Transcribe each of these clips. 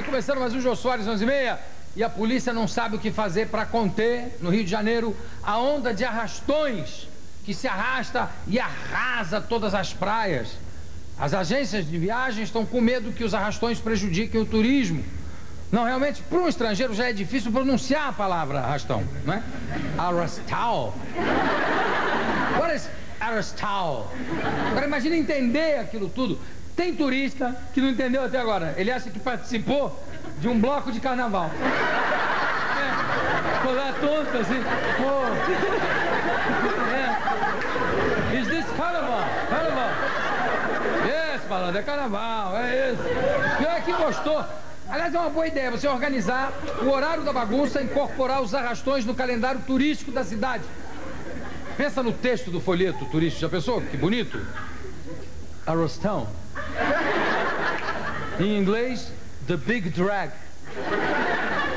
Começando mais um Jô Soares 11h30 e a polícia não sabe o que fazer para conter, no Rio de Janeiro, a onda de arrastões que se arrasta e arrasa todas as praias. As agências de viagem estão com medo que os arrastões prejudiquem o turismo. Não, realmente, para um estrangeiro já é difícil pronunciar a palavra arrastão, não é? Arrastão. What is arrastão? Agora imagina entender aquilo tudo. Tem turista que não entendeu até agora. Ele acha que participou de um bloco de carnaval. Ficou lá tonto, assim. Is this carnaval? Carnaval. Yes, malandro, é carnaval, é isso. Pior é que gostou. Aliás, é uma boa ideia você organizar o horário da bagunça, incorporar os arrastões no calendário turístico da cidade. Pensa no texto do folheto turístico. Já pensou? Que bonito. Arrastão. Em inglês, The Big Drag.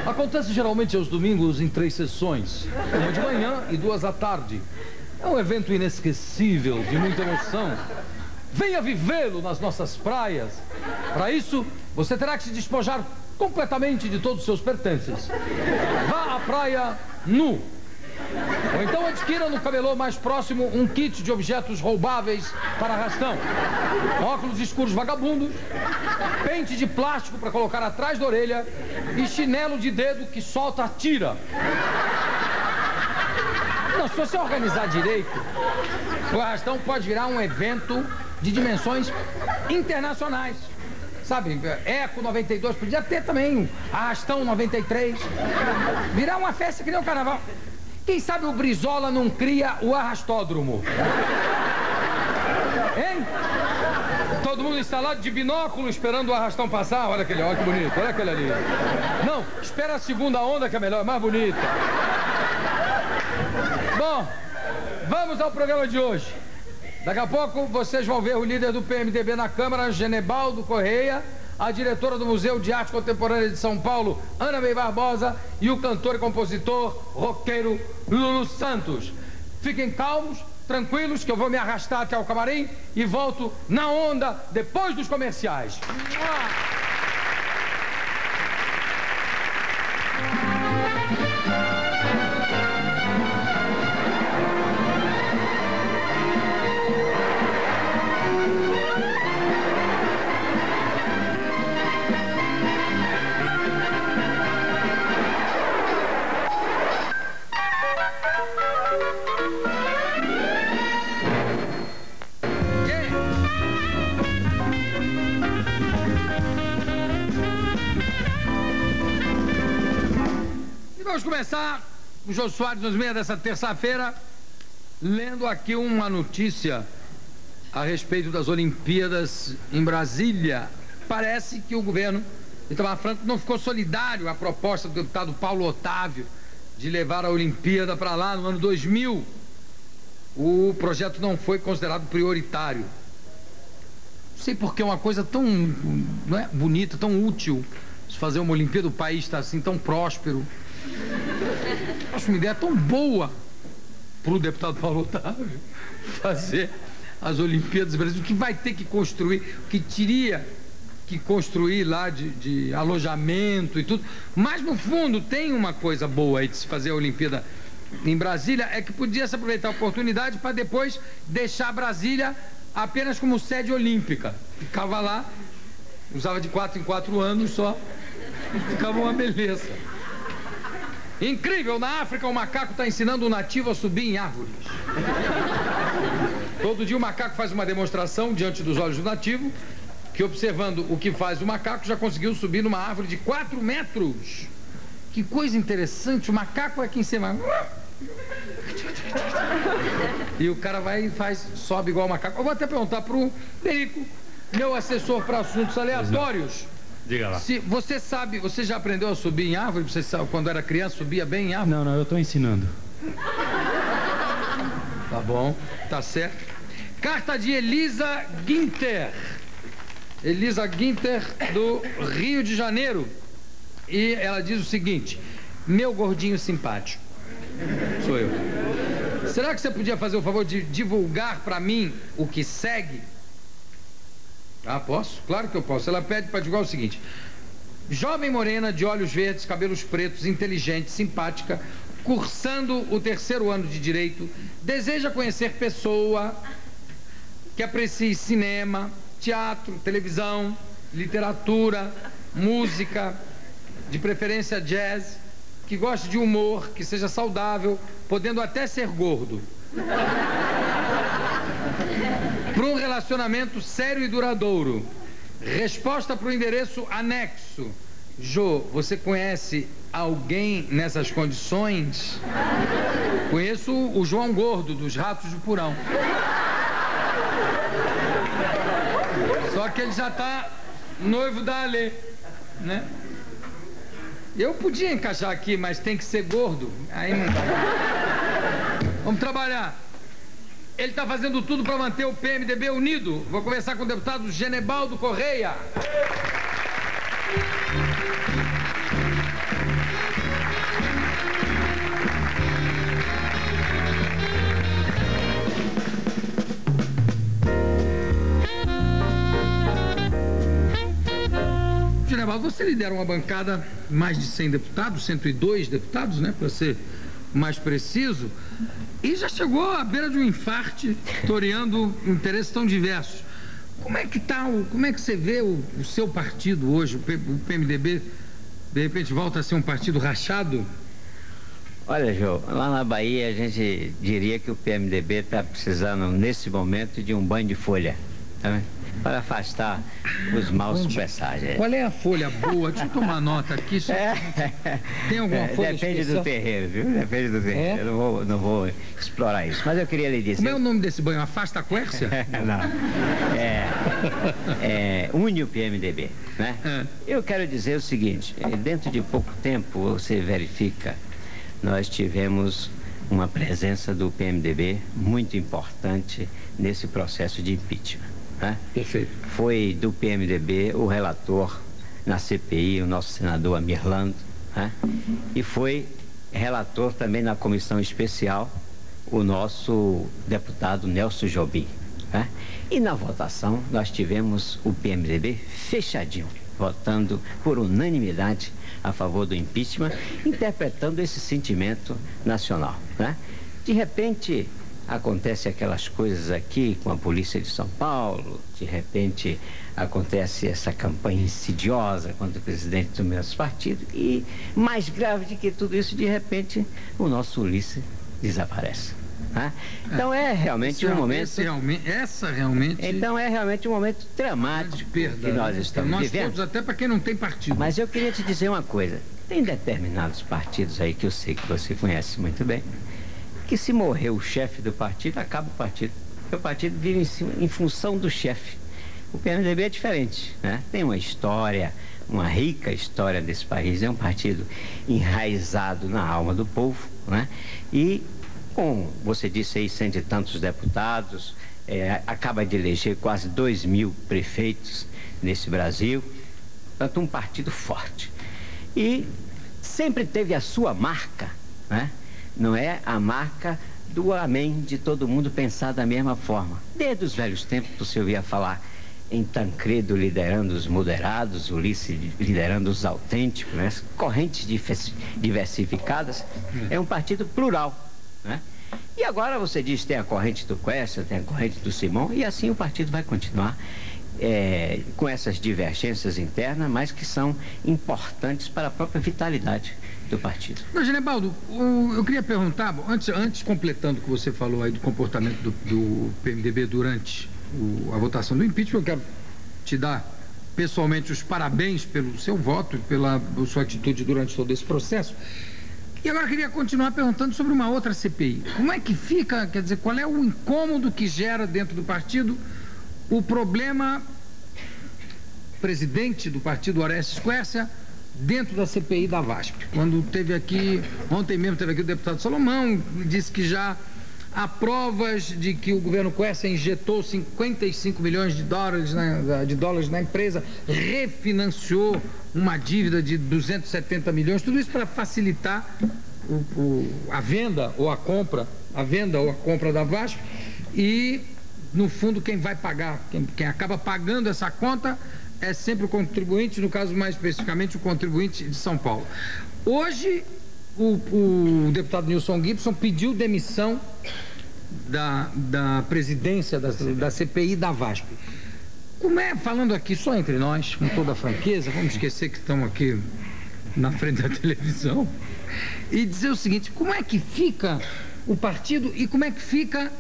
Acontece geralmente aos domingos em 3 sessões, uma de manhã e 2 à tarde. É um evento inesquecível, de muita emoção. Venha vivê-lo nas nossas praias. Para isso, você terá que se despojar completamente de todos os seus pertences. Vá à praia nu. Ou então adquira no camelô mais próximo um kit de objetos roubáveis para arrastão. Óculos escuros vagabundos, pente de plástico para colocar atrás da orelha e chinelo de dedo que solta a tira. Não, se você organizar direito, o arrastão pode virar um evento de dimensões internacionais. Sabe, Eco 92, podia ter também Arrastão 93. Virar uma festa que nem o carnaval. Quem sabe o Brizola não cria o arrastódromo? Hein? Todo mundo instalado de binóculo esperando o arrastão passar. Olha aquele, olha que bonito, olha aquele ali. Não, espera a segunda onda que é melhor, mais bonita. Bom, vamos ao programa de hoje. Daqui a pouco vocês vão ver o líder do PMDB na Câmara, Genebaldo Correia, a diretora do Museu de Arte Contemporânea de São Paulo, Ana May Barbosa, e o cantor e compositor roqueiro Lulu Santos. Fiquem calmos, tranquilos, que eu vou me arrastar até o camarim e volto na onda depois dos comerciais. Vamos começar o Jô Soares nos meia dessa terça-feira, lendo aqui uma notícia a respeito das Olimpíadas em Brasília. Parece que o governo Itamar Franco não ficou solidário à proposta do deputado Paulo Otávio de levar a Olimpíada para lá no ano 2000. O projeto não foi considerado prioritário. Não sei porque é uma coisa tão, não é, bonita, tão útil de fazer uma Olimpíada, o país está assim tão próspero. Acho uma ideia tão boa para o deputado Paulo Otávio fazer as Olimpíadas do Brasil, que vai ter que construir, que teria que construir lá de alojamento e tudo. Mas no fundo tem uma coisa boa aí de se fazer a Olimpíada em Brasília, é que podia se aproveitar a oportunidade para depois deixar Brasília apenas como sede olímpica. Ficava lá, usava de 4 em 4 anos só, ficava uma beleza. Incrível, na África o macaco está ensinando o nativo a subir em árvores. Todo dia o macaco faz uma demonstração diante dos olhos do nativo, que observando o que faz o macaco já conseguiu subir numa árvore de 4 metros. Que coisa interessante, o macaco é aqui em cima. E o cara vai e faz, sobe igual o macaco. Eu vou até perguntar pro Derico, meu assessor para assuntos aleatórios. Diga lá. Se você sabe, você já aprendeu a subir em árvore? Você sabe, quando era criança, subia bem em árvore? Não, eu tô ensinando. Tá bom, tá certo. Carta de Elisa Guinter. Elisa Guinter, do Rio de Janeiro. E ela diz o seguinte: meu gordinho simpático. Sou eu. Será que você podia fazer o favor de divulgar para mim o que segue? Ah, posso? Claro que eu posso. Ela pede para divulgar o seguinte: jovem morena, de olhos verdes, cabelos pretos, inteligente, simpática, cursando o 3º ano de Direito, deseja conhecer pessoa que aprecie cinema, teatro, televisão, literatura, música, de preferência jazz, que goste de humor, que seja saudável, podendo até ser gordo. Para um relacionamento sério e duradouro. Resposta para o endereço anexo. Jô, você conhece alguém nessas condições? Conheço o João Gordo, dos Ratos do Porão. Só que ele já está noivo da Alê, né? Eu podia encaixar aqui, mas tem que ser gordo. Aí não dá. Vamos trabalhar. Ele está fazendo tudo para manter o PMDB unido. Vou conversar com o deputado Genebaldo Correia. Genebaldo, você lidera uma bancada, mais de 100 deputados, 102 deputados, né, para ser mais preciso, e já chegou à beira de um infarte, toreando interesses tão diversos. Como é que tá como é que você vê o seu partido hoje, o PMDB, de repente volta a ser um partido rachado? Olha, Jô, lá na Bahia a gente diria que o PMDB está precisando, nesse momento, de um banho de folha, tá vendo? Para afastar os maus presságios. Qual é a folha boa? Deixa eu tomar nota aqui. Tem alguma folha Depende especial? do terreiro, viu? Depende do terreiro. Eu não vou explorar isso. Mas eu queria lhe dizer... Como é o nome desse banho? Afasta a quércia? Não. Une o PMDB, né? Eu quero dizer o seguinte, dentro de pouco tempo, você verifica, nós tivemos uma presença do PMDB muito importante nesse processo de impeachment. Perfeito. Foi do PMDB o relator na CPI, o nosso senador Amir Lando, e foi relator também na comissão especial o nosso deputado Nelson Jobim. E na votação nós tivemos o PMDB fechadinho, votando por unanimidade a favor do impeachment, interpretando esse sentimento nacional. De repente... acontece aquelas coisas aqui com a polícia de São Paulo, de repente acontece essa campanha insidiosa contra o presidente do mesmo partido e, mais grave do que tudo isso, de repente o nosso Ulisses desaparece. Então é realmente um momento... Então é realmente um momento dramático que nós estamos vivendo. Nós todos, até para quem não tem partido. Mas eu queria te dizer uma coisa, tem determinados partidos aí que eu sei que você conhece muito bem, que se morrer o chefe do partido, acaba o partido. Porque o partido vive em função do chefe. O PMDB é diferente, né? Tem uma história, uma rica história desse país. É um partido enraizado na alma do povo, né? E, com, você disse aí, 100 e tantos deputados, acaba de eleger quase 2.000 prefeitos nesse Brasil. Portanto, um partido forte. E sempre teve a sua marca, né? Não é a marca do amém de todo mundo pensar da mesma forma. Desde os velhos tempos você ouvia falar em Tancredo liderando os moderados, Ulisses liderando os autênticos, né? Correntes diversificadas. É um partido plural, né? E agora você diz que tem a corrente do Quércia, tem a corrente do Simão, e assim o partido vai continuar com essas divergências internas, mas que são importantes para a própria vitalidade do partido. Mas, Genebaldo, eu queria perguntar, antes completando o que você falou aí do comportamento do PMDB durante a votação do impeachment, eu quero te dar pessoalmente os parabéns pelo seu voto, pela sua atitude durante todo esse processo. E agora eu queria continuar perguntando sobre uma outra CPI. Como é que fica, quer dizer, qual é o incômodo que gera dentro do partido o problema presidente do partido, Orestes Quércia, dentro da CPI da VASP? Quando teve aqui, ontem mesmo teve aqui o deputado Salomão, disse que já há provas de que o governo Quércia injetou 55 milhões de dólares na empresa, refinanciou uma dívida de 270 milhões, tudo isso para facilitar a venda ou a compra da VASP. E, no fundo, quem vai pagar, quem acaba pagando essa conta é sempre o contribuinte, no caso mais especificamente o contribuinte de São Paulo. Hoje, o deputado Nilson Gibson pediu demissão da presidência da CPI da VASP. Falando aqui só entre nós, com toda a franqueza, vamos esquecer que estamos aqui na frente da televisão, e dizer o seguinte: como é que fica o partido e como é que fica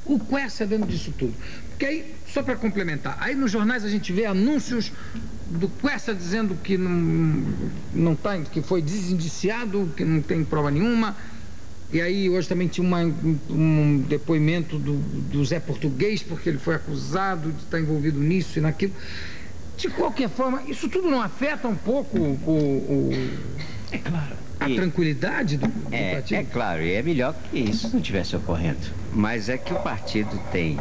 o Quércia dentro disso tudo? Porque aí, só para complementar, aí nos jornais a gente vê anúncios do Quércia dizendo que não tá, que foi desindiciado, que não tem prova nenhuma. E aí hoje também tinha um depoimento do Zé Português, porque ele foi acusado de estar envolvido nisso e naquilo. De qualquer forma, isso tudo não afeta um pouco É claro. a tranquilidade do partido? É claro, e é melhor que isso não estivesse ocorrendo. Mas é que o partido tem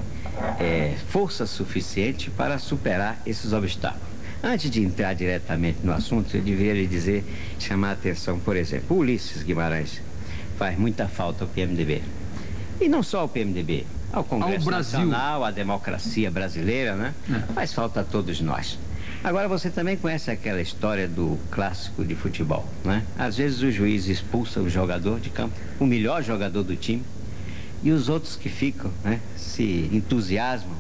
força suficiente para superar esses obstáculos. Antes de entrar diretamente no assunto, eu deveria lhe dizer, chamar a atenção, por exemplo, o Ulisses Guimarães faz muita falta ao PMDB. E não só ao PMDB, ao Congresso Nacional, à democracia brasileira, né? Faz falta a todos nós. Agora, você também conhece aquela história do clássico de futebol, né? Às vezes o juiz expulsa o jogador de campo, o melhor jogador do time, e os outros que ficam, né, se entusiasmam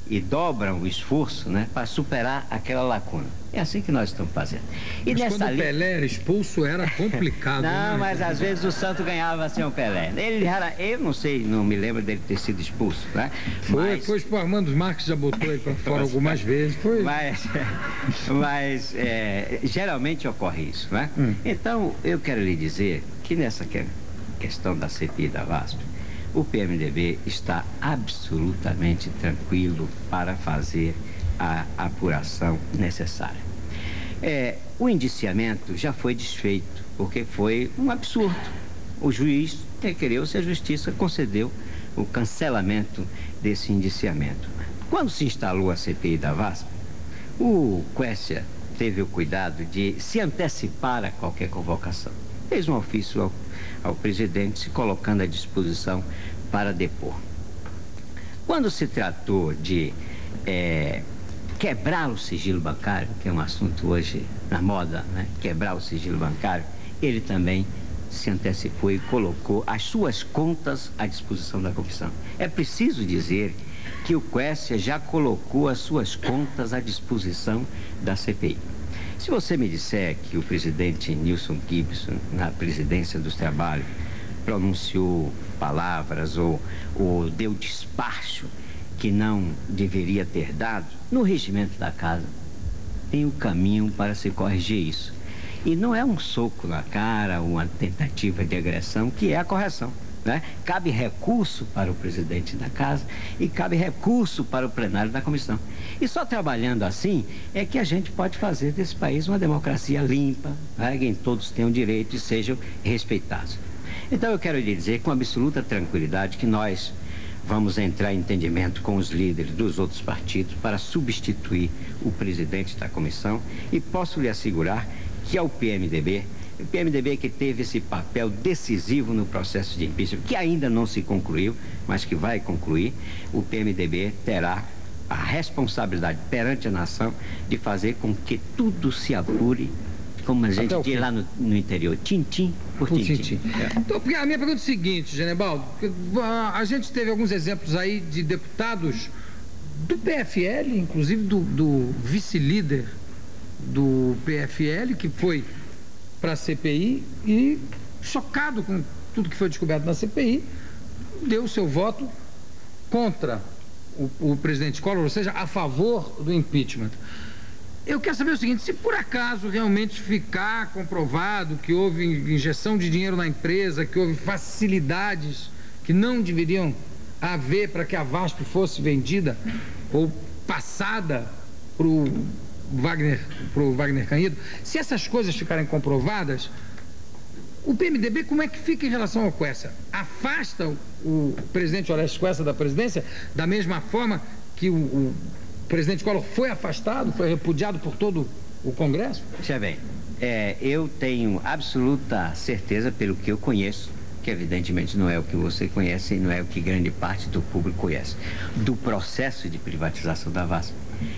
e dobram o esforço, né, para superar aquela lacuna. É assim que nós estamos fazendo. E mas quando o Pelé era expulso era complicado. Não, né? mas às vezes o Santos ganhava sem o Pelé. Eu não sei, não me lembro dele ter sido expulso, né? Depois o Armando Marques já botou ele para fora algumas vezes. Foi. Mas geralmente ocorre isso, né? Então, eu quero lhe dizer que nessa questão da CPI da VASP, o PMDB está absolutamente tranquilo para fazer a apuração necessária. O indiciamento já foi desfeito, porque foi um absurdo. O juiz requereu-se, a justiça concedeu o cancelamento desse indiciamento. Quando se instalou a CPI da VASP, o Quércia teve o cuidado de se antecipar a qualquer convocação. Fez um ofício ao presidente se colocando à disposição para depor. Quando se tratou de quebrar o sigilo bancário, que é um assunto hoje na moda, né? Quebrar o sigilo bancário, ele também se antecipou e colocou as suas contas à disposição da comissão. É preciso dizer que o Quércia já colocou as suas contas à disposição da CPI. Se você me disser que o presidente Nilson Gibson, na presidência dos trabalhos, pronunciou palavras ou deu despacho que não deveria ter dado, no regimento da casa tem o caminho para se corrigir isso. E não é um soco na cara, uma tentativa de agressão, que é a correção, né? Cabe recurso para o presidente da casa e cabe recurso para o plenário da comissão. E só trabalhando assim é que a gente pode fazer desse país uma democracia limpa, né? Em que todos tenham direito e sejam respeitados. Então eu quero lhe dizer com absoluta tranquilidade que nós vamos entrar em entendimento com os líderes dos outros partidos para substituir o presidente da comissão, e posso lhe assegurar que é o PMDB que teve esse papel decisivo no processo de impeachment, que ainda não se concluiu, mas que vai concluir. O PMDB terá a responsabilidade perante a nação de fazer com que tudo se apure, como a gente diz lá no interior, tintim por tintim. Então, a minha pergunta é o seguinte, Genebaldo, a gente teve alguns exemplos aí de deputados do PFL, inclusive do vice-líder do PFL, que foi para a CPI e, chocado com tudo que foi descoberto na CPI, deu o seu voto contra o presidente Collor, ou seja, a favor do impeachment. Eu quero saber o seguinte: se por acaso realmente ficar comprovado que houve injeção de dinheiro na empresa, que houve facilidades que não deveriam haver para que a VASP fosse vendida ou passada para o Wagner Caído, se essas coisas ficarem comprovadas, O PMDB, como é que fica em relação ao Quércia? Afasta o presidente Horácio Quércia da presidência da mesma forma que o presidente Collor foi afastado, foi repudiado por todo o Congresso? Veja bem, eu tenho absoluta certeza, pelo que eu conheço, que evidentemente não é o que você conhece e não é o que grande parte do público conhece, do processo de privatização da VASP,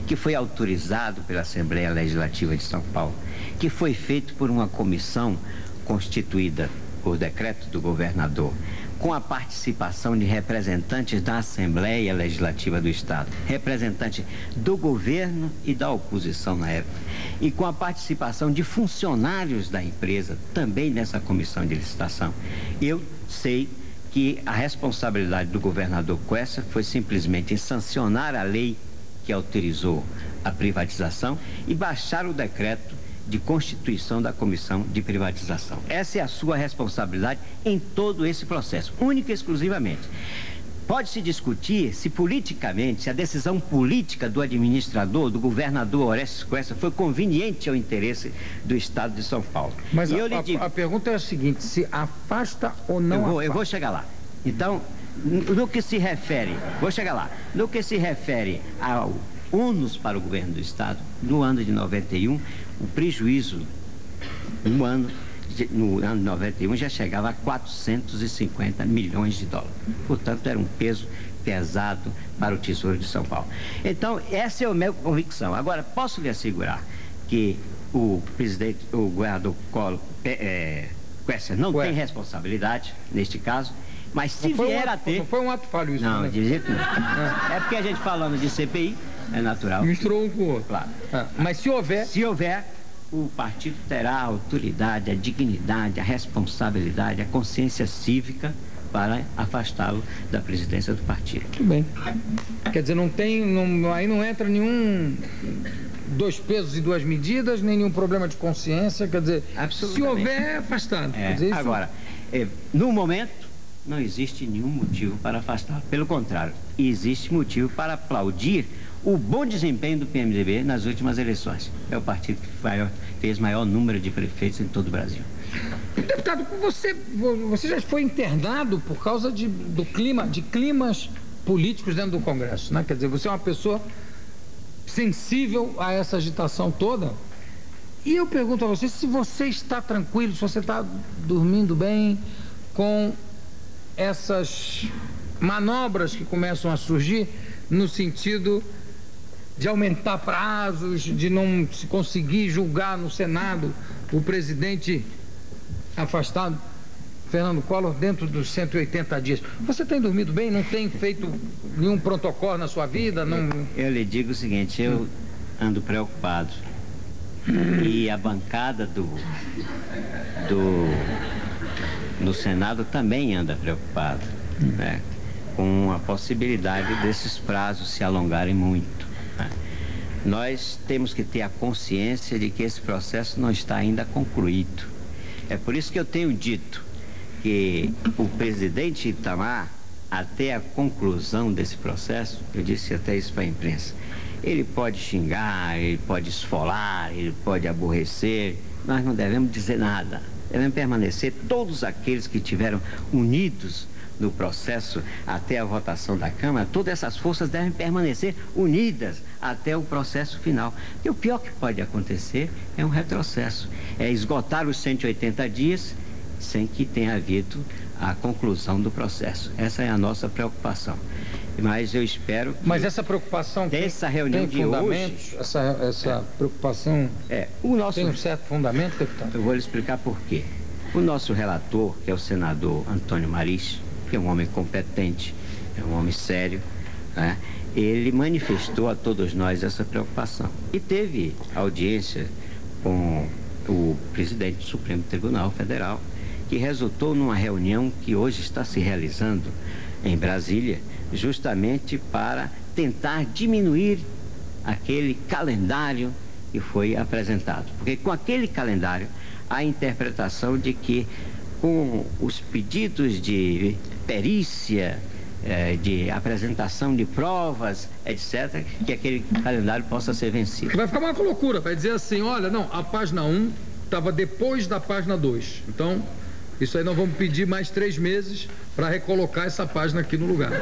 que foi autorizado pela Assembleia Legislativa de São Paulo, que foi feito por uma comissão constituída por decreto do governador, com a participação de representantes da Assembleia Legislativa do Estado, representantes do governo e da oposição na época, e com a participação de funcionários da empresa, também nessa comissão de licitação. Eu sei que a responsabilidade do governador Quércia foi simplesmente em sancionar a lei que autorizou a privatização e baixar o decreto de constituição da comissão de privatização. Essa é a sua responsabilidade em todo esse processo, única e exclusivamente. Pode-se discutir se politicamente, se a decisão política do administrador, do governador Horácio Quércia foi conveniente ao interesse do Estado de São Paulo. Mas a pergunta é a seguinte, se afasta ou não afasta? Eu vou chegar lá. Então, no que se refere, no que se refere ao ônus para o governo do Estado, no ano de 91, o prejuízo no ano de 91 já chegava a 450 milhões de dólares. Portanto, era um peso pesado para o Tesouro de São Paulo. Então, essa é a minha convicção. Agora, posso lhe assegurar que o governador Quércia não tem responsabilidade neste caso, mas se vier a ter... Não foi um ato falho isso, não, né? de jeito nenhum. É porque a gente falando de CPI, é natural. Misturou um com o outro. Claro. Mas se houver... Se houver, o partido terá a autoridade, a dignidade, a responsabilidade, a consciência cívica para afastá-lo da presidência do partido. Tudo bem. Quer dizer, aí não entra nenhum 2 pesos e 2 medidas, nem nenhum problema de consciência, quer dizer, se houver, é afastado. Quer dizer, isso... Agora, no momento, não existe nenhum motivo para afastá-lo. Pelo contrário, existe motivo para aplaudir o bom desempenho do PMDB nas últimas eleições. É o partido que fez maior número de prefeitos em todo o Brasil. Deputado, você já foi internado por causa de climas políticos dentro do Congresso, né? Quer dizer, você é uma pessoa sensível a essa agitação toda. E eu pergunto a você se você está tranquilo, se você está dormindo bem com essas manobras que começam a surgir no sentido de aumentar prazos, de não se conseguir julgar no Senado o presidente afastado, Fernando Collor, dentro dos 180 dias. Você tem dormido bem? Não tem feito nenhum protocolo na sua vida? Não... Eu lhe digo o seguinte, eu ando preocupado. E a bancada no Senado também anda preocupado, né, com a possibilidade desses prazos se alongarem muito. Né? Nós temos que ter a consciência de que esse processo não está ainda concluído. É por isso que eu tenho dito que o presidente Itamar, até a conclusão desse processo, eu disse até isso para a imprensa, ele pode xingar, ele pode esfolar, ele pode aborrecer, nós não devemos dizer nada. Devem permanecer todos aqueles que estiveram unidos no processo até a votação da Câmara, todas essas forças devem permanecer unidas até o processo final. E o pior que pode acontecer é um retrocesso, é esgotar os 180 dias sem que tenha havido a conclusão do processo. Essa é a nossa preocupação. Mas eu espero que... Mas essa preocupação dessa reunião de hoje... Essa preocupação tem um certo fundamento, deputado? Eu vou lhe explicar por quê. O nosso relator, que é o senador Antônio Maris, que é um homem competente, é um homem sério, né? Ele manifestou a todos nós essa preocupação. E teve audiência com o presidente do Supremo Tribunal Federal, que resultou numa reunião que hoje está se realizando em Brasília, justamente para tentar diminuir aquele calendário que foi apresentado. Porque com aquele calendário, há a interpretação de que com os pedidos de perícia, de apresentação de provas, etc., que aquele calendário possa ser vencido. Vai ficar uma loucura, vai dizer assim, olha, não, a página 1 estava depois da página 2, então Isso aí nós vamos pedir mais 3 meses para recolocar essa página aqui no lugar.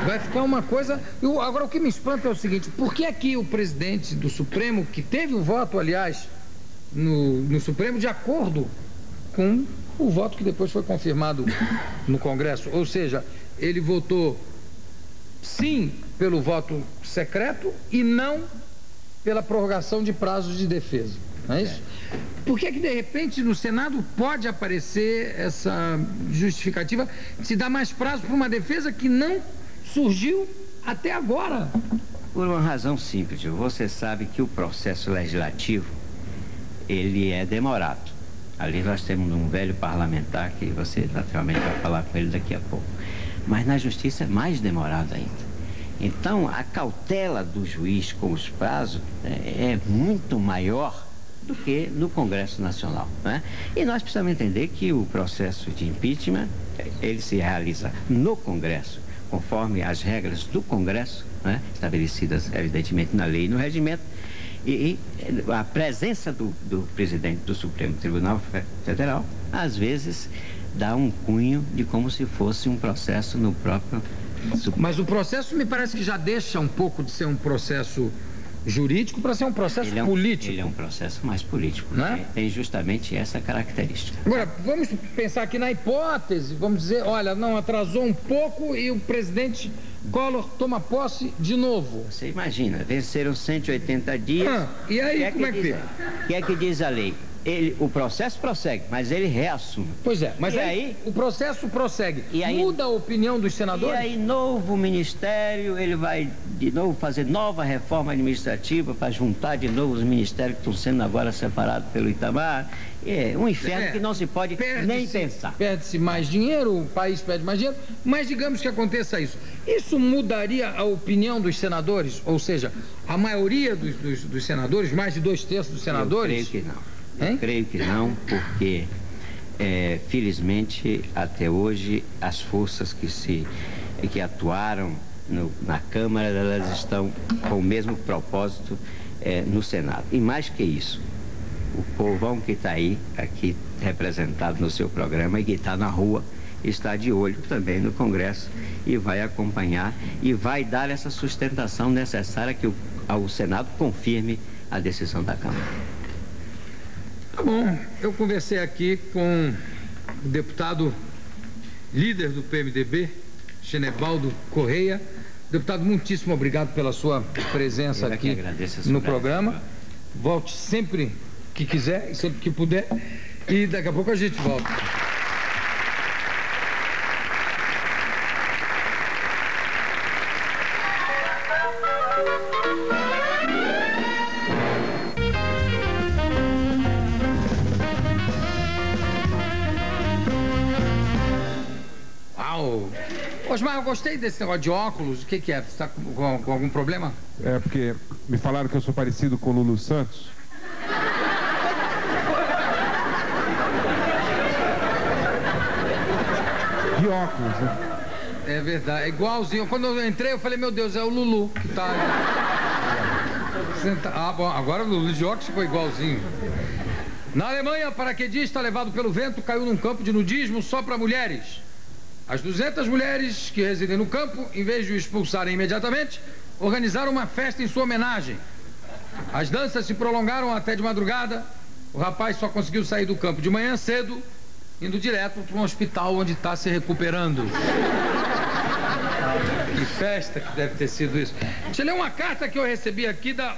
Vai ficar uma coisa... Agora, o que me espanta é o seguinte, por que aqui o presidente do Supremo, que teve o voto, aliás, no Supremo, de acordo com o voto que depois foi confirmado no Congresso, ou seja, ele votou sim pelo voto secreto e não pela prorrogação de prazos de defesa, não é isso? Por que de repente no Senado pode aparecer essa justificativa de se dar mais prazo para uma defesa que não surgiu até agora? Por uma razão simples, você sabe que o processo legislativo ele é demorado. Ali nós temos um velho parlamentar que você naturalmente vai falar com ele daqui a pouco. Mas na justiça é mais demorado ainda. Então, a cautela do juiz com os prazos é muito maior do que no Congresso Nacional, né? E nós precisamos entender que o processo de impeachment, ele se realiza no Congresso, conforme as regras do Congresso, né? Estabelecidas, evidentemente, na lei e no regimento. E a presença do presidente do Supremo Tribunal Federal, às vezes, dá um cunho de como se fosse um processo no próprio Supremo. Mas o processo me parece que já deixa um pouco de ser um processo jurídico para ser um processo político. Ele é um processo mais político, né? Tem justamente essa característica. Agora, vamos pensar aqui na hipótese, vamos dizer, olha, não, atrasou um pouco e o presidente Collor toma posse de novo. Você imagina, venceram 180 dias. E aí, como é que fica? O que é que diz a lei? O processo prossegue, mas ele reassume. Pois é, mas aí o processo prossegue. E aí, muda a opinião dos senadores? E aí, novo ministério, ele vai de novo fazer nova reforma administrativa para juntar de novo os ministérios que estão sendo agora separados pelo Itamar. É um inferno que não se pode nem pensar. Perde-se mais dinheiro, o país perde mais dinheiro, mas digamos que aconteça isso. Isso mudaria a opinião dos senadores? Ou seja, a maioria dos senadores, mais de 2/3 dos senadores? Eu creio que não. Eu creio que não, porque felizmente até hoje as forças que atuaram na Câmara, elas estão com o mesmo propósito no Senado. E mais que isso, o povão que está aí, aqui representado no seu programa e que está na rua, está de olho também no Congresso e vai acompanhar e vai dar essa sustentação necessária que o Senado confirme a decisão da Câmara. Tá bom, eu conversei aqui com o deputado líder do PMDB, Genevaldo Correia. Deputado, muitíssimo obrigado pela sua presença aqui no programa. Volte sempre que quiser e sempre que puder. E daqui a pouco a gente volta. Osmar, eu gostei desse negócio de óculos. O que é? Você está com algum problema? É porque me falaram que eu sou parecido com o Lulu Santos. De óculos, né? É verdade, é igualzinho. Quando eu entrei, eu falei, meu Deus, é o Lulu que tá ali. Ah, bom, agora o Lulu de óculos ficou igualzinho. Na Alemanha, paraquedista levado pelo vento caiu num campo de nudismo só para mulheres. As 200 mulheres que residem no campo, em vez de o expulsarem imediatamente, organizaram uma festa em sua homenagem. As danças se prolongaram até de madrugada. O rapaz só conseguiu sair do campo de manhã cedo, indo direto para um hospital onde está se recuperando. Que festa que deve ter sido isso. Deixa eu ler uma carta que eu recebi aqui da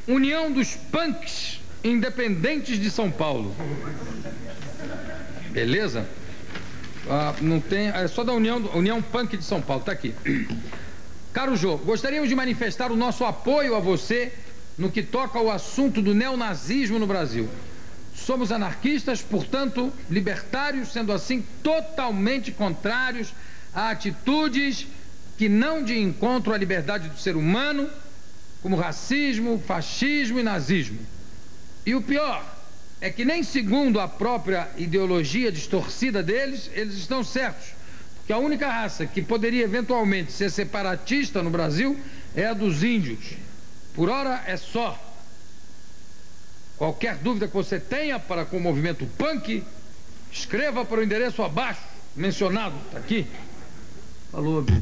União dos Punks Independentes de São Paulo. Beleza? Não tem, é só da União Punk de São Paulo, tá aqui. Caro Jô, gostaríamos de manifestar o nosso apoio a você no que toca ao assunto do neonazismo no Brasil. Somos anarquistas, portanto, libertários, sendo assim, totalmente contrários a atitudes que não de encontro à liberdade do ser humano, como racismo, fascismo e nazismo. E o pior é que nem segundo a própria ideologia distorcida deles, eles estão certos. Porque a única raça que poderia eventualmente ser separatista no Brasil é a dos índios. Por ora é só. Qualquer dúvida que você tenha para com o movimento punk, escreva para o endereço abaixo, mencionado, tá aqui. Falou, bicho.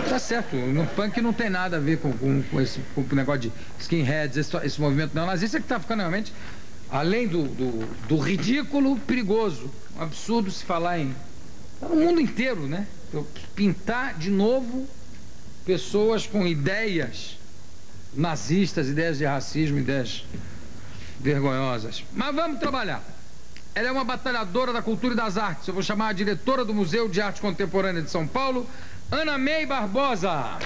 Tá certo, no punk não tem nada a ver com o negócio de skinheads, esse movimento neonazista que tá ficando realmente, além do ridículo, perigoso. Um absurdo se falar em... Tá no mundo inteiro, né? Pintar de novo pessoas com ideias nazistas, ideias de racismo, ideias vergonhosas. Mas vamos trabalhar. Ela é uma batalhadora da cultura e das artes. Eu vou chamar a diretora do Museu de Arte Contemporânea de São Paulo, Ana May Barbosa.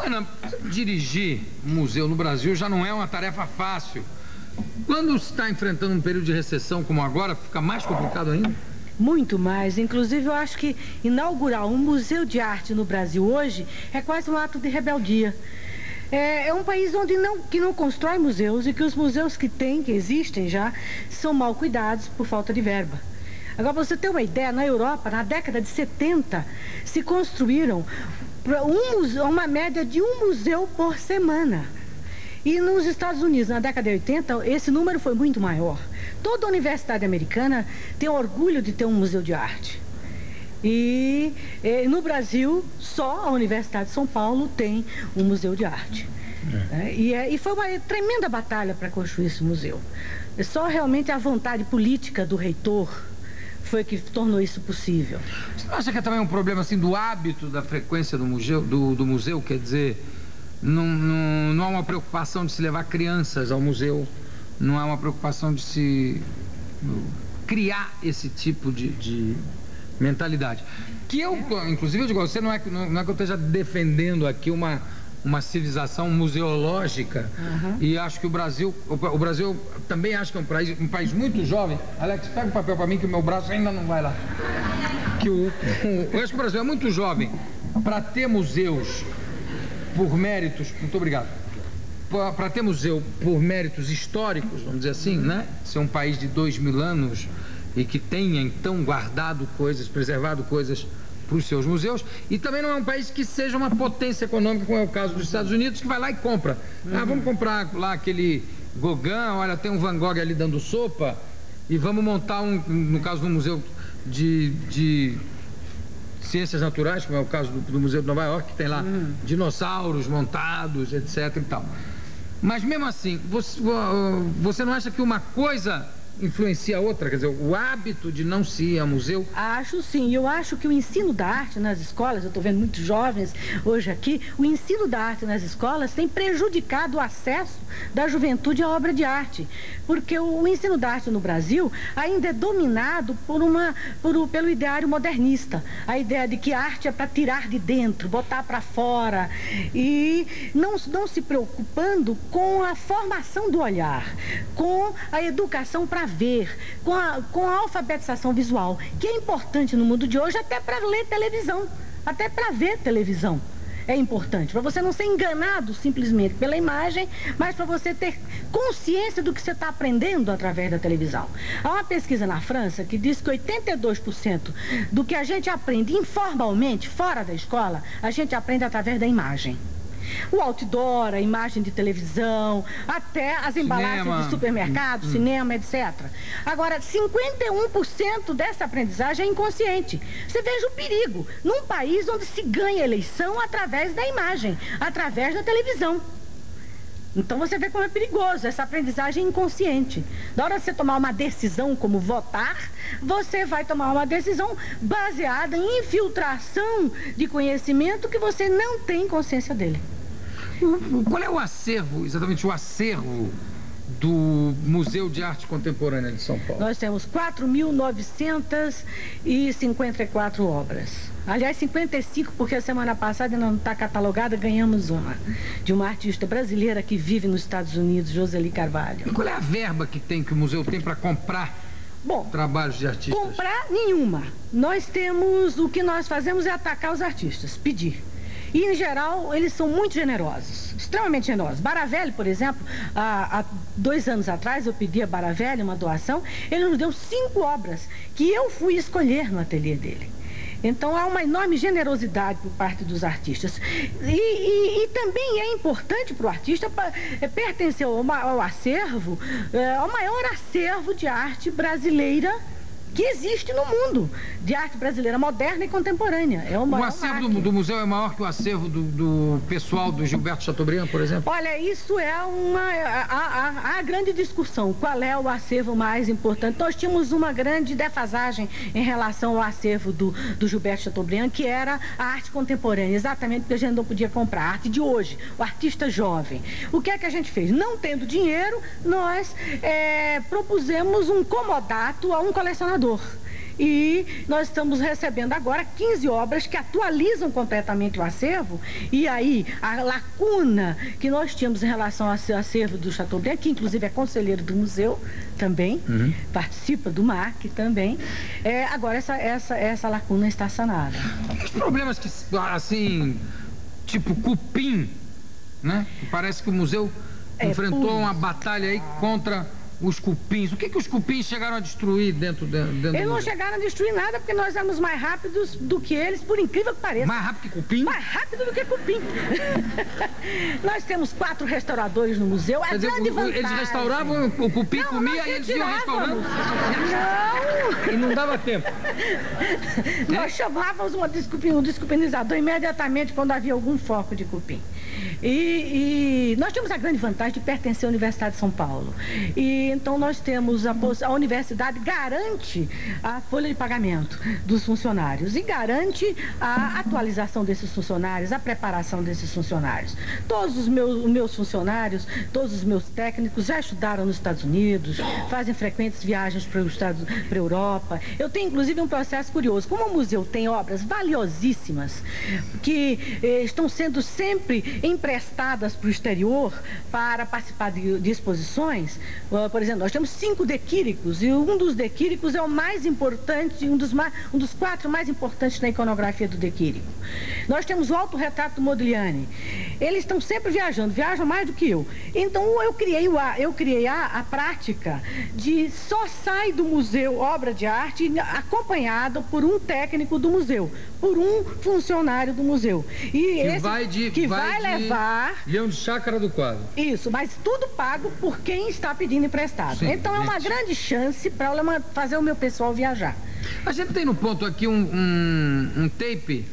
Ana, dirigir um museu no Brasil já não é uma tarefa fácil. Quando está enfrentando um período de recessão como agora, fica mais complicado ainda? Muito mais. Inclusive, eu acho que inaugurar um museu de arte no Brasil hoje é quase um ato de rebeldia. É um país que não constrói museus e que os museus que existem já, são mal cuidados por falta de verba. Agora, pra você ter uma ideia, na Europa, na década de 70, se construíram uma média de um museu por semana. E nos Estados Unidos, na década de 80, esse número foi muito maior. Toda a universidade americana tem orgulho de ter um museu de arte. E no Brasil, só a Universidade de São Paulo tem um museu de arte. E foi uma tremenda batalha para construir esse museu. Só realmente a vontade política do reitor foi que tornou isso possível. Você não acha que é também um problema assim do hábito da frequência do museu, quer dizer, não há uma preocupação de se levar crianças ao museu, não há uma preocupação de se criar esse tipo de mentalidade. Que eu, inclusive, eu digo, você não é que eu esteja defendendo aqui uma civilização museológica, e acho que o Brasil também acho que é um país muito jovem. Alex, pega o papel para mim que o meu braço ainda não vai lá. Eu acho que o Brasil é muito jovem para ter museus por méritos, muito obrigado, para ter museu por méritos históricos, vamos dizer assim, né? Ser um país de 2000 anos e que tenha então guardado coisas, preservado coisas para os seus museus, e também não é um país que seja uma potência econômica, como é o caso dos Estados Unidos, que vai lá e compra. Vamos comprar lá aquele Gauguin, olha, tem um Van Gogh ali dando sopa, e vamos montar no caso do Museu de Ciências Naturais, como é o caso do Museu de Nova York, que tem lá dinossauros montados, etc e tal. Mas mesmo assim, você não acha que uma coisa influencia a outra? Quer dizer, o hábito de não se ir a museu? Acho sim. Eu acho que o ensino da arte nas escolas, eu estou vendo muitos jovens hoje aqui, o ensino da arte nas escolas tem prejudicado o acesso da juventude à obra de arte. Porque o ensino da arte no Brasil ainda é dominado pelo ideário modernista. A ideia de que arte é para tirar de dentro, botar para fora. E não se preocupando com a formação do olhar, com a educação para ver, com a alfabetização visual, que é importante no mundo de hoje até para ler televisão, até para ver televisão. É importante, para você não ser enganado simplesmente pela imagem, mas para você ter consciência do que você está aprendendo através da televisão. Há uma pesquisa na França que diz que 82% do que a gente aprende informalmente, fora da escola, a gente aprende através da imagem. O outdoor, a imagem de televisão, até as embalagens de supermercado, cinema, etc. Agora, 51% dessa aprendizagem é inconsciente. Você veja o perigo num país onde se ganha eleição através da imagem, através da televisão. Então você vê como é perigoso essa aprendizagem inconsciente. Na hora de você tomar uma decisão como votar, você vai tomar uma decisão baseada em infiltração de conhecimento que você não tem consciência dele. Qual é o acervo, exatamente o acervo do Museu de Arte Contemporânea de São Paulo? Nós temos 4.954 obras. Aliás, 55, porque a semana passada ainda não está catalogada, ganhamos uma. De uma artista brasileira que vive nos Estados Unidos, Joseli Carvalho. E qual é a verba que o museu tem para comprar trabalhos de artistas? Comprar nenhuma. O que nós fazemos é atacar os artistas, pedir. E, em geral, eles são muito generosos, extremamente generosos. Baravelli, por exemplo, há 2 anos atrás, eu pedi a Baravelli uma doação, ele nos deu 5 obras que eu fui escolher no ateliê dele. Então, há uma enorme generosidade por parte dos artistas. E também é importante para o artista pertencer ao acervo, ao maior acervo de arte brasileira que existe no mundo, de arte brasileira moderna e contemporânea. O acervo do museu é maior que o acervo do pessoal do Gilberto Chateaubriand, por exemplo? Olha, isso é a grande discussão. Qual é o acervo mais importante? Nós tínhamos uma grande defasagem em relação ao acervo do Gilberto Chateaubriand, que era a arte contemporânea, exatamente porque a gente não podia comprar a arte de hoje, o artista jovem. O que é que a gente fez? Não tendo dinheiro, nós propusemos um comodato a um colecionador. E nós estamos recebendo agora 15 obras que atualizam completamente o acervo. E aí, a lacuna que nós tínhamos em relação ao acervo do Chateaubriand, que inclusive é conselheiro do museu também, participa do MAC também, agora essa lacuna está sanada. Os problemas que, assim, tipo cupim, né? Parece que o museu enfrentou uma batalha aí contra os cupins. O que os cupins chegaram a destruir dentro do museu? Eles não chegaram a destruir nada, porque nós éramos mais rápidos do que eles, por incrível que pareça. Mais rápido que cupim? Mais rápido do que cupim. Nós temos 4 restauradores no museu. Quer dizer, eles restauravam, o cupim comia e eles iam restaurando? Não! E não dava tempo. Nós chamávamos um descupinizador imediatamente quando havia algum foco de cupim. E nós temos a grande vantagem de pertencer à Universidade de São Paulo. E então nós temos a universidade garante a folha de pagamento dos funcionários e garante a atualização desses funcionários, a preparação desses funcionários. Todos os meus funcionários, todos os meus técnicos já estudaram nos Estados Unidos, fazem frequentes viagens para a Europa. Eu tenho inclusive um processo curioso. Como o museu tem obras valiosíssimas que estão sendo sempre emprestadas para o exterior para participar de exposições. Por exemplo, nós temos 5 dequíricos e um dos dequíricos é o mais importante, um dos 4 mais importantes na iconografia do dequírico. Nós temos o autorretrato do Modigliani. Eles estão sempre viajando, viajam mais do que eu. Então eu criei a prática de só sai do museu obra de arte acompanhado por um técnico do museu, por um funcionário do museu. E que vai levar Leão de Chácara do Quadro. Isso, mas tudo pago por quem está pedindo emprestado. Sim, então é uma grande chance para fazer o meu pessoal viajar. A gente tem no ponto aqui um tape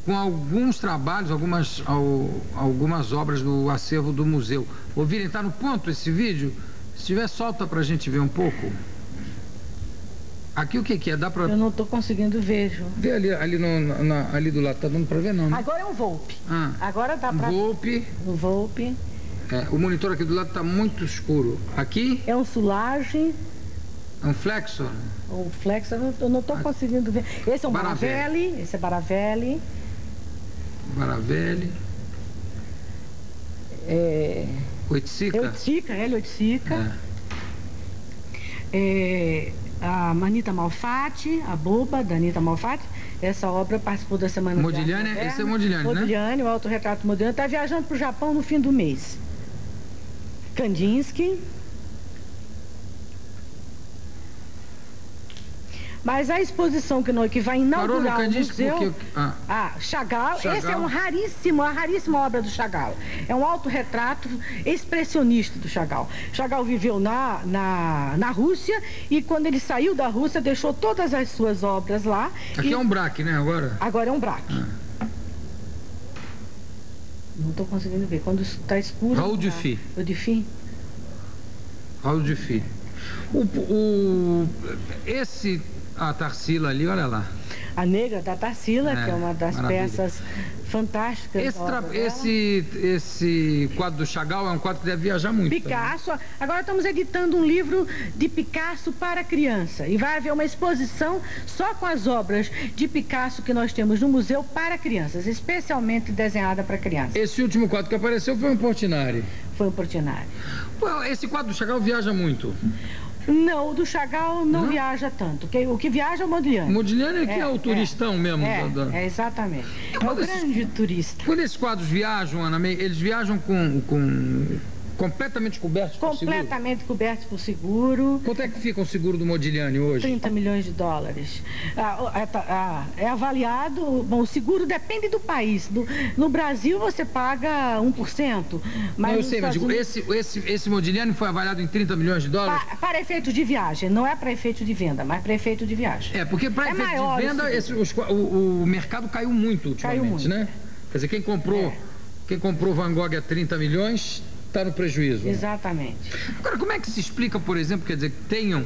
com alguns trabalhos, algumas obras do acervo do museu. Ouvirem, tá no ponto esse vídeo? Se tiver, solta pra gente ver um pouco. Aqui o que é? Dá pra... Eu não estou conseguindo ver, João. Vê ali do lado, tá dando pra ver não, né? Agora é um Volpe. Agora dá pra... Volpe. O Volpe. O monitor aqui do lado tá muito escuro. Aqui? É um Sulage. É um Flexor. Um Flexor, eu não estou conseguindo ver. Esse é um Baravelli. Esse é Baravelli. Baravelli. Oiticica? Oiticica. A Anita Malfatti, a Boba da Anita Malfatti. Essa obra participou da Semana Modigliani, esse é Modigliani, né? Modigliani, o autorretrato Modigliani. Está viajando para o Japão no fim do mês. Kandinsky. Mas a exposição que vai inaugurar o museu... Chagall. Esse é uma raríssima obra do Chagall. É um autorretrato expressionista do Chagall. Chagall viveu na Rússia e quando ele saiu da Rússia deixou todas as suas obras lá. Aqui é um Braque, né, agora? Agora é um Braque. Não estou conseguindo ver. Quando está escuro... Raul Dufy. O Dufy? Raul Dufy. A Tarsila ali, olha lá. A Negra da Tarsila, que é uma das peças fantásticas. Esse quadro do Chagall é um quadro que deve viajar muito. Picasso. Também. Agora estamos editando um livro de Picasso para criança. E vai haver uma exposição só com as obras de Picasso que nós temos no museu para crianças, especialmente desenhada para crianças. Esse último quadro que apareceu foi um Portinari. Foi um Portinari. Esse quadro do Chagall viaja muito. Não, o do Chagall não viaja tanto. O que viaja é o Modigliani. O Modigliani é que é o turistão mesmo. Exatamente. É o grande turista. Quando esses quadros viajam, Ana May, eles viajam completamente cobertos por seguro? Completamente cobertos por seguro. Quanto é que fica o seguro do Modigliani hoje? 30 milhões de dólares. É avaliado, bom, o seguro depende do país. No Brasil você paga 1%. Mas não, eu sei, mas digo, esse Modigliani foi avaliado em 30 milhões de dólares? Para efeito de viagem, não é para efeito de venda, mas para efeito de viagem. Porque para efeito de venda o mercado caiu muito ultimamente, né? Quer dizer, quem comprou Van Gogh a 30 milhões... está no prejuízo. Exatamente. Agora, como é que se explica, por exemplo, quer dizer, que tenham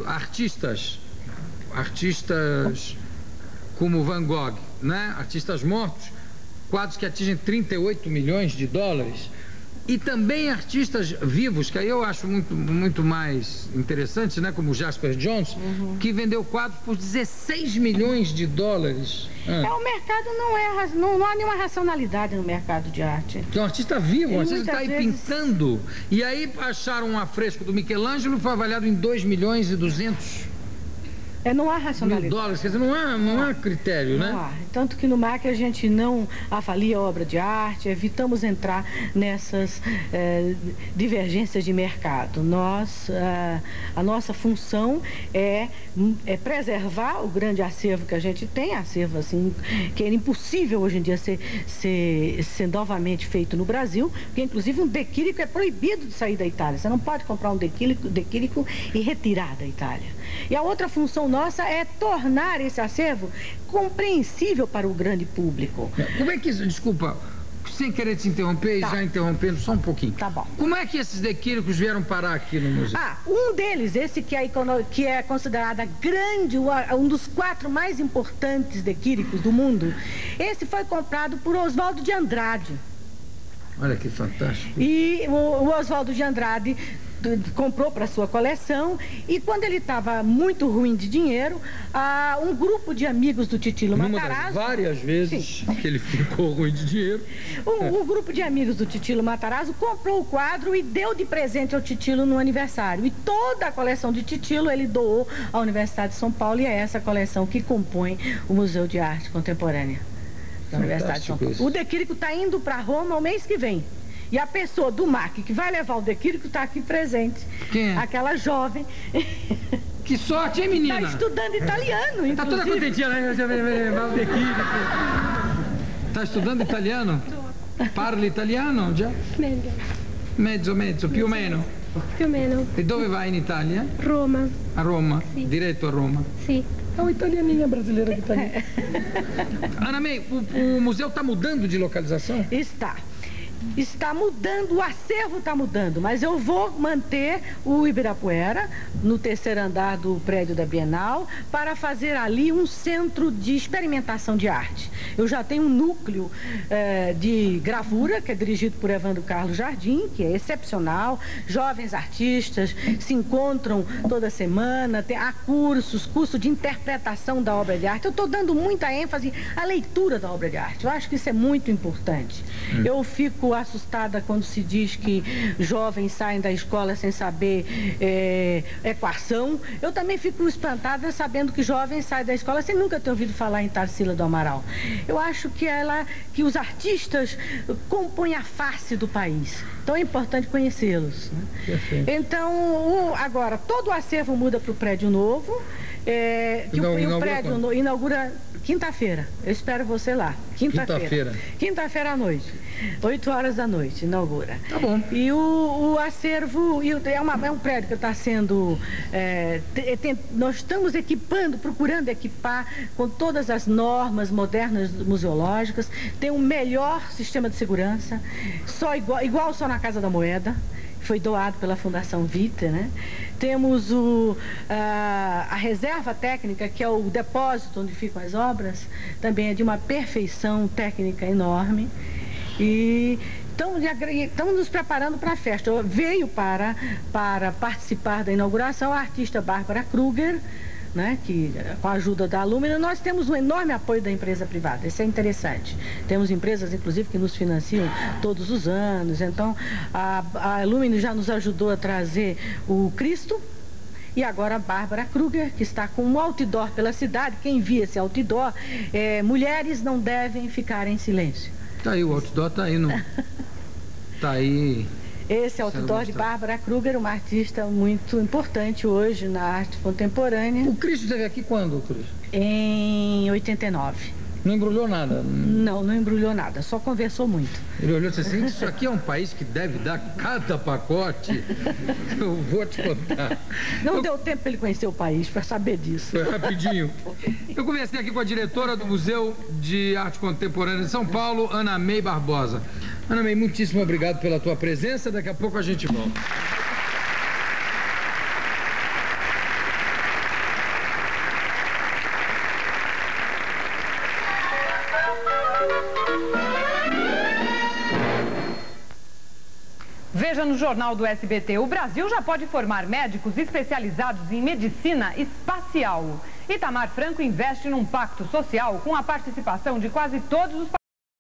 artistas como Van Gogh, né? Artistas mortos, quadros que atingem 38 milhões de dólares, e também artistas vivos, que aí eu acho muito mais interessante, né? Como o Jasper Johns, que vendeu quadros por 16 milhões de dólares. O mercado não há nenhuma racionalidade no mercado de arte. Que é um artista vivo, um artista que está aí pintando. E aí acharam um afresco do Michelangelo e foi avaliado em 2 milhões e 200 não há racionalidade. mil dólares, quer dizer, não há critério, né? Não há. Tanto que no MAC a gente não avalia a obra de arte, evitamos entrar nessas divergências de mercado. A nossa função é preservar o grande acervo que a gente tem, acervo assim, que é impossível hoje em dia ser novamente feito no Brasil, porque inclusive um dequílico é proibido de sair da Itália. Você não pode comprar um dequílico e retirar da Itália. E a outra função nossa é tornar esse acervo compreensível para o grande público. Como é que isso, desculpa, sem querer te interromper, já interrompendo só um pouquinho. Tá bom. Como é que esses dequílicos vieram parar aqui no museu? Um deles, esse que é considerado um dos 4 mais importantes dequílicos do mundo, esse foi comprado por Oswaldo de Andrade. Olha que fantástico. E o Oswaldo de Andrade comprou para sua coleção, e quando ele estava muito ruim de dinheiro, um grupo de amigos do Titilo Matarazzo... várias vezes que ele ficou ruim de dinheiro. Um grupo de amigos do Titilo Matarazzo comprou o quadro e deu de presente ao Titilo no aniversário. E toda a coleção de Titilo ele doou à Universidade de São Paulo, e é essa coleção que compõe o Museu de Arte Contemporânea da Universidade de São Paulo. O dequílico está indo para Roma o mês que vem. E a pessoa do MAC que vai levar o dequílico está aqui presente. Quem é? Aquela jovem. Que sorte, hein, menina? Está estudando italiano, inclusive. Está toda contentinha, né? O dequílico. Está estudando italiano? Parla italiano già? Mezzo, più o meno? Più o meno. E dove vai in Italia? Roma. A Roma? Sì. Diretto a Roma? Sì. É uma italianinha brasileira que está ali. Ana May, o museu está mudando de localização? Está mudando, o acervo está mudando, mas eu vou manter o Ibirapuera no 3º andar do prédio da Bienal para fazer ali um centro de experimentação de arte. Eu já tenho um núcleo de gravura, que é dirigido por Evandro Carlos Jardim, que é excepcional. Jovens artistas se encontram toda semana, há curso de interpretação da obra de arte. Eu estou dando muita ênfase à leitura da obra de arte. Eu acho que isso é muito importante. Eu fico assustada quando se diz que jovens saem da escola sem saber equação. Eu também fico espantada sabendo que jovens saem da escola sem nunca ter ouvido falar em Tarsila do Amaral. Eu acho que os artistas compõem a face do país. Então é importante conhecê-los. Né? Então, agora, todo o acervo muda para o prédio novo. O prédio inaugura quinta-feira. Eu espero você lá. Quinta-feira à noite. 8 horas da noite, inaugura. Tá bom. E o acervo é um prédio que está sendo... nós estamos procurando equipar com todas as normas modernas museológicas. Tem um melhor sistema de segurança, igual só na Casa da Moeda. Foi doado pela Fundação Vita, né? Temos a reserva técnica, que é o depósito onde ficam as obras, também é de uma perfeição técnica enorme. E estamos nos preparando para a festa. Veio para participar da inauguração a artista Bárbara Kruger, né, que com a ajuda da Lumina, nós temos um enorme apoio da empresa privada. Isso é interessante. Temos empresas, inclusive, que nos financiam todos os anos. Então, a Lumina já nos ajudou a trazer o Cristo. E agora a Bárbara Kruger, que está com um outdoor pela cidade. Quem via esse outdoor, mulheres não devem ficar em silêncio. Tá aí, o outdoor tá aí, tá aí. Esse outdoor de Bárbara Kruger, uma artista muito importante hoje na arte contemporânea. O Cristo esteve aqui quando, Cristo? Em 89. Não embrulhou nada? Não, não embrulhou nada, só conversou muito. Ele olhou e disse assim, isso aqui é um país que deve dar cada pacote. Eu vou te contar. Não deu tempo para ele conhecer o país, para saber disso. Foi rapidinho. Eu conversei aqui com a diretora do Museu de Arte Contemporânea de São Paulo, Ana May Barbosa. Ana May, muitíssimo obrigado pela tua presença. Daqui a pouco a gente volta. Veja no Jornal do SBT, o Brasil já pode formar médicos especializados em medicina espacial. Itamar Franco investe num pacto social com a participação de quase todos os países.